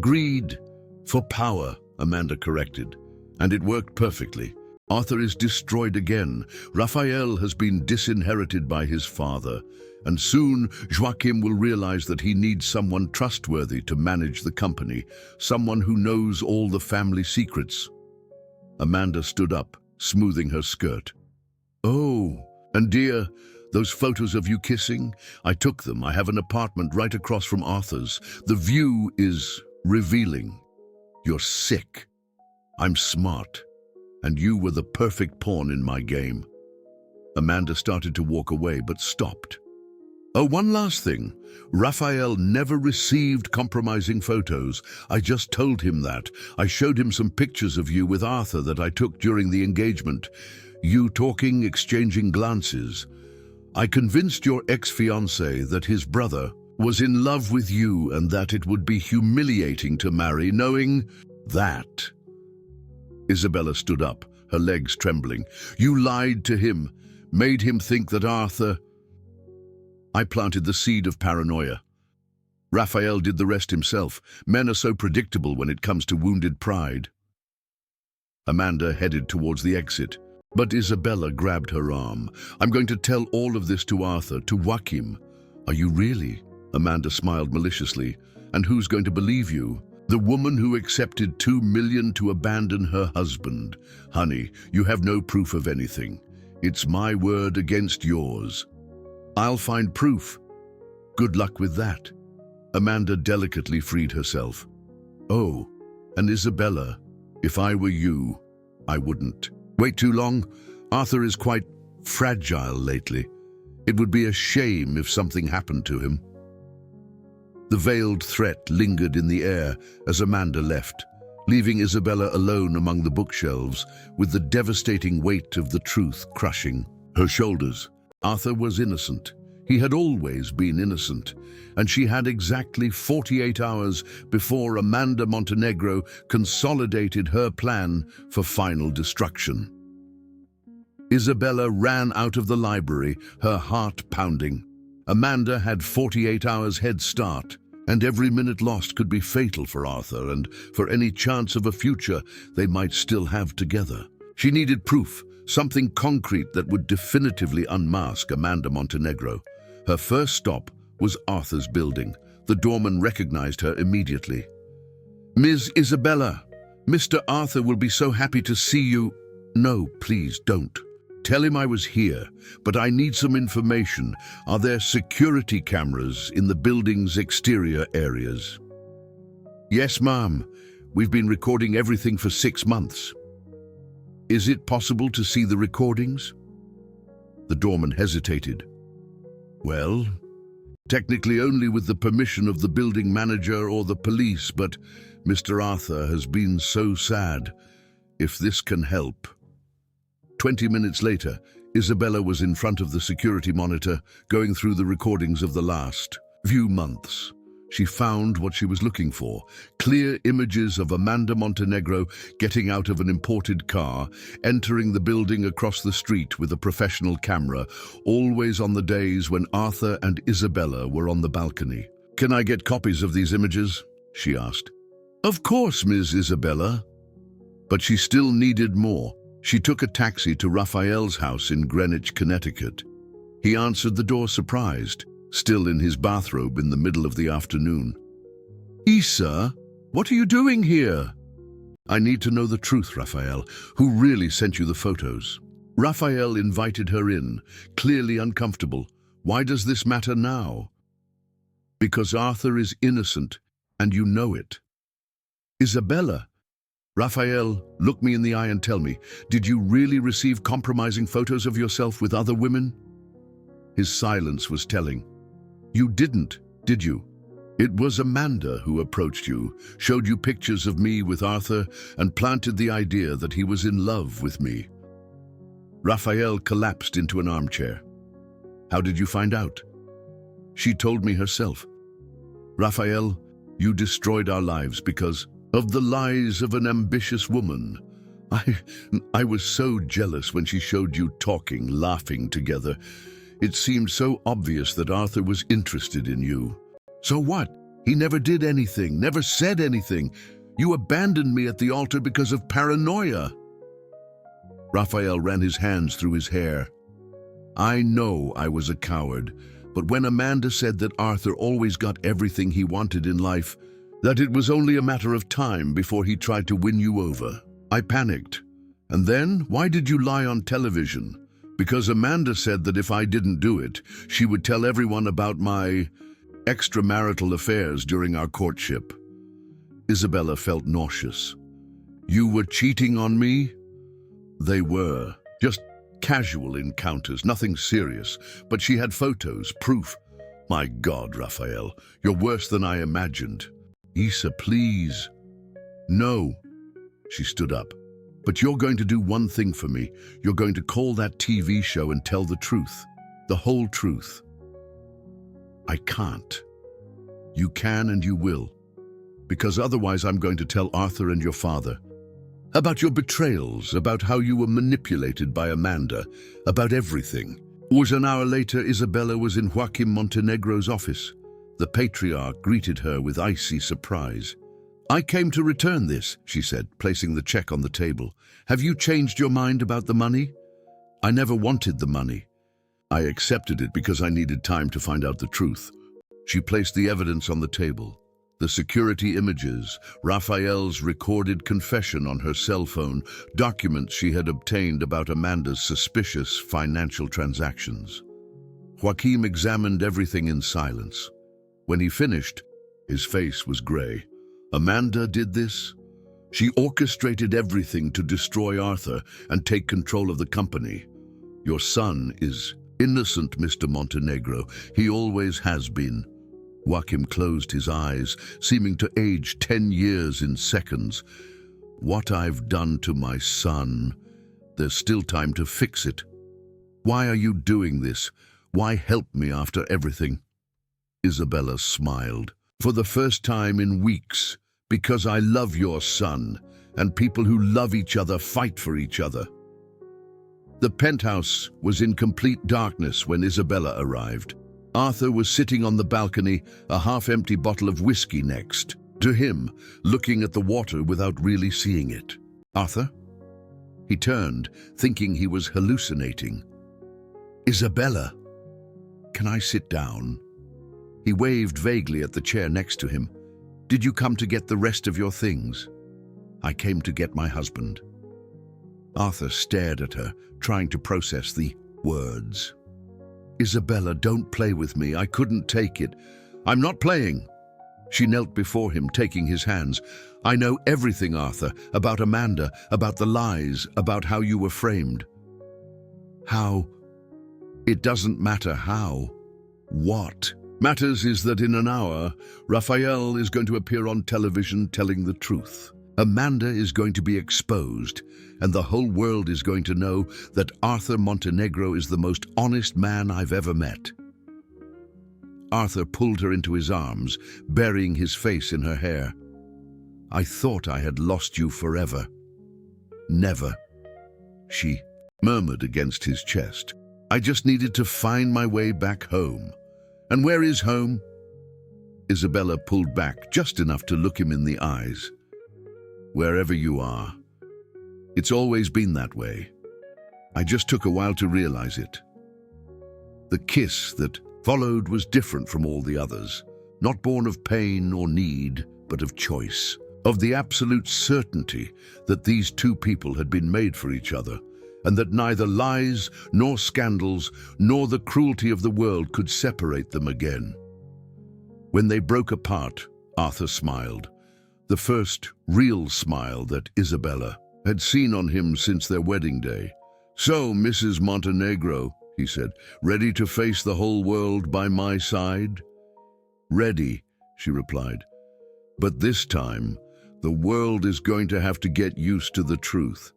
greed, for power, Amanda corrected. And it worked perfectly. Arthur is destroyed again. Raphael has been disinherited by his father, and soon Joachim will realize that he needs someone trustworthy to manage the company, someone who knows all the family secrets. Amanda stood up, smoothing her skirt. Oh, and dear, those photos of you kissing, I took them. I have an apartment right across from Arthur's. The view is revealing. You're sick. I'm smart. And you were the perfect pawn in my game. Amanda started to walk away, but stopped. Oh, one last thing. Raphael never received compromising photos. I just told him that. I showed him some pictures of you with Arthur that I took during the engagement. You talking, exchanging glances. I convinced your ex-fiancé that his brother was in love with you and that it would be humiliating to marry, knowing that. Isabella stood up, her legs trembling. You lied to him, made him think that Arthur... I planted the seed of paranoia. Raphael did the rest himself. Men are so predictable when it comes to wounded pride. Amanda headed towards the exit, but Isabella grabbed her arm. I'm going to tell all of this to Arthur, to Joachim. Are you really? Amanda smiled maliciously. And who's going to believe you? The woman who accepted $2 million to abandon her husband. Honey, you have no proof of anything. It's my word against yours. I'll find proof. Good luck with that. Amanda delicately freed herself. Oh, and Isabella, if I were you, I wouldn't. Wait too long. Arthur is quite fragile lately. It would be a shame if something happened to him. The veiled threat lingered in the air as Amanda left, leaving Isabella alone among the bookshelves with the devastating weight of the truth crushing her shoulders. Arthur was innocent. He had always been innocent, and she had exactly 48 hours before Amanda Montenegro consolidated her plan for final destruction. Isabella ran out of the library, her heart pounding. Amanda had 48 hours head start, and every minute lost could be fatal for Arthur and for any chance of a future they might still have together. She needed proof, something concrete that would definitively unmask Amanda Montenegro. Her first stop was Arthur's building. The doorman recognized her immediately. "Ms. Isabella, Mr. Arthur will be so happy to see you." "No, please don't. Tell him I was here, but I need some information. Are there security cameras in the building's exterior areas?" "Yes, ma'am. We've been recording everything for 6 months." "Is it possible to see the recordings?" The doorman hesitated. "Well, technically only with the permission of the building manager or the police, but Mr. Arthur has been so sad. If this can help." 20 minutes later, Isabella was in front of the security monitor, going through the recordings of the last few months. She found what she was looking for: clear images of Amanda Montenegro getting out of an imported car, entering the building across the street with a professional camera, always on the days when Arthur and Isabella were on the balcony. "Can I get copies of these images?" she asked. "Of course, Ms. Isabella." But she still needed more. She took a taxi to Raphael's house in Greenwich, Connecticut. He answered the door surprised, still in his bathrobe in the middle of the afternoon. "Isa, what are you doing here?" "I need to know the truth, Raphael. Who really sent you the photos?" Raphael invited her in, clearly uncomfortable. "Why does this matter now?" "Because Arthur is innocent, and you know it." "Isabella." "Raphael, look me in the eye and tell me, did you really receive compromising photos of yourself with other women?" His silence was telling. "You didn't, did you? It was Amanda who approached you, showed you pictures of me with Arthur, and planted the idea that he was in love with me." Raphael collapsed into an armchair. "How did you find out?" "She told me herself." "Raphael, you destroyed our lives because of the lies of an ambitious woman. I was so jealous when she showed you talking, laughing together. It seemed so obvious that Arthur was interested in you." "So what? He never did anything, never said anything. You abandoned me at the altar because of paranoia." Raphael ran his hands through his hair. "I know I was a coward, but when Amanda said that Arthur always got everything he wanted in life, that it was only a matter of time before he tried to win you over, I panicked. And then, why did you lie on television? Because Amanda said that if I didn't do it, she would tell everyone about my extramarital affairs during our courtship." Isabella felt nauseous. "You were cheating on me?" "They were. Just casual encounters, nothing serious. But she had photos, proof." "My God, Raphael, you're worse than I imagined." "Isa, please." "No." She stood up. "But you're going to do one thing for me. You're going to call that TV show and tell the truth. The whole truth." "I can't." "You can and you will. Because otherwise I'm going to tell Arthur and your father. About your betrayals, about how you were manipulated by Amanda, about everything." It was an hour later, Isabella was in Joaquim Montenegro's office. The patriarch greeted her with icy surprise. "I came to return this," she said, placing the check on the table. "Have you changed your mind about the money?" "I never wanted the money. I accepted it because I needed time to find out the truth." She placed the evidence on the table. The security images, Raphael's recorded confession on her cell phone, documents she had obtained about Amanda's suspicious financial transactions. Joaquim examined everything in silence. When he finished, his face was gray. "Amanda did this? She orchestrated everything to destroy Arthur and take control of the company. Your son is innocent, Mr. Montenegro. He always has been." Joaquim closed his eyes, seeming to age 10 years in seconds. "What I've done to my son, there's still time to fix it. Why are you doing this? Why help me after everything?" Isabella smiled. "For the first time in weeks, because I love your son, and people who love each other fight for each other." The penthouse was in complete darkness when Isabella arrived. Arthur was sitting on the balcony, a half-empty bottle of whiskey next to him, looking at the water without really seeing it. "Arthur?" He turned, thinking he was hallucinating. "Isabella, can I sit down?" He waved vaguely at the chair next to him. "Did you come to get the rest of your things?" "I came to get my husband." Arthur stared at her, trying to process the words. "Isabella, don't play with me. I couldn't take it." "I'm not playing." She knelt before him, taking his hands. "I know everything, Arthur, about Amanda, about the lies, about how you were framed." "How?" "It doesn't matter how. What matters is that in an hour, Raphael is going to appear on television telling the truth. Amanda is going to be exposed, and the whole world is going to know that Arthur Montenegro is the most honest man I've ever met." Arthur pulled her into his arms, burying his face in her hair. "I thought I had lost you forever." "Never," she murmured against his chest. "I just needed to find my way back home." "And where is home?" Isabella pulled back just enough to look him in the eyes. "Wherever you are. It's always been that way. I just took a while to realize it." The kiss that followed was different from all the others, not born of pain or need, but of choice, of the absolute certainty that these two people had been made for each other, and that neither lies, nor scandals, nor the cruelty of the world could separate them again. When they broke apart, Arthur smiled, the first real smile that Isabella had seen on him since their wedding day. "So, Mrs. Montenegro," he said, "ready to face the whole world by my side?" "Ready," she replied. "But this time, the world is going to have to get used to the truth,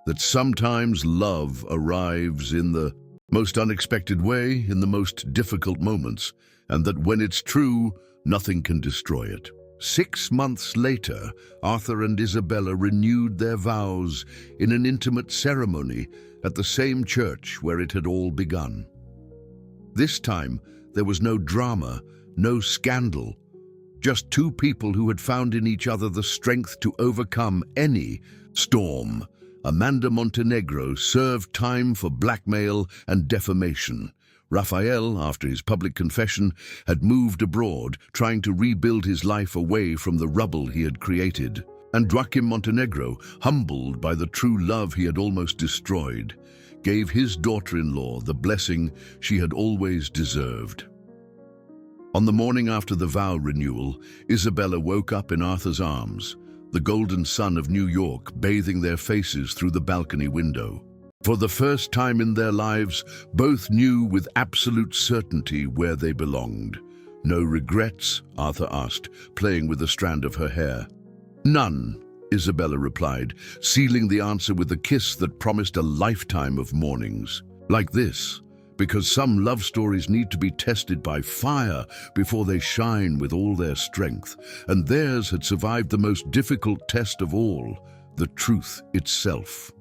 that sometimes love arrives in the most unexpected way, in the most difficult moments, and that when it's true, nothing can destroy it." 6 months later, Arthur and Isabella renewed their vows in an intimate ceremony at the same church where it had all begun. This time, there was no drama, no scandal, just two people who had found in each other the strength to overcome any storm. Amanda Montenegro served time for blackmail and defamation. Raphael, after his public confession, had moved abroad, trying to rebuild his life away from the rubble he had created. And Joaquim Montenegro, humbled by the true love he had almost destroyed, gave his daughter-in-law the blessing she had always deserved. On the morning after the vow renewal, Isabella woke up in Arthur's arms, the golden sun of New York bathing their faces through the balcony window. For the first time in their lives, both knew with absolute certainty where they belonged. "No regrets?" Arthur asked, playing with a strand of her hair. "None," Isabella replied, sealing the answer with a kiss that promised a lifetime of mornings. Like this, because some love stories need to be tested by fire before they shine with all their strength, and theirs had survived the most difficult test of all, the truth itself.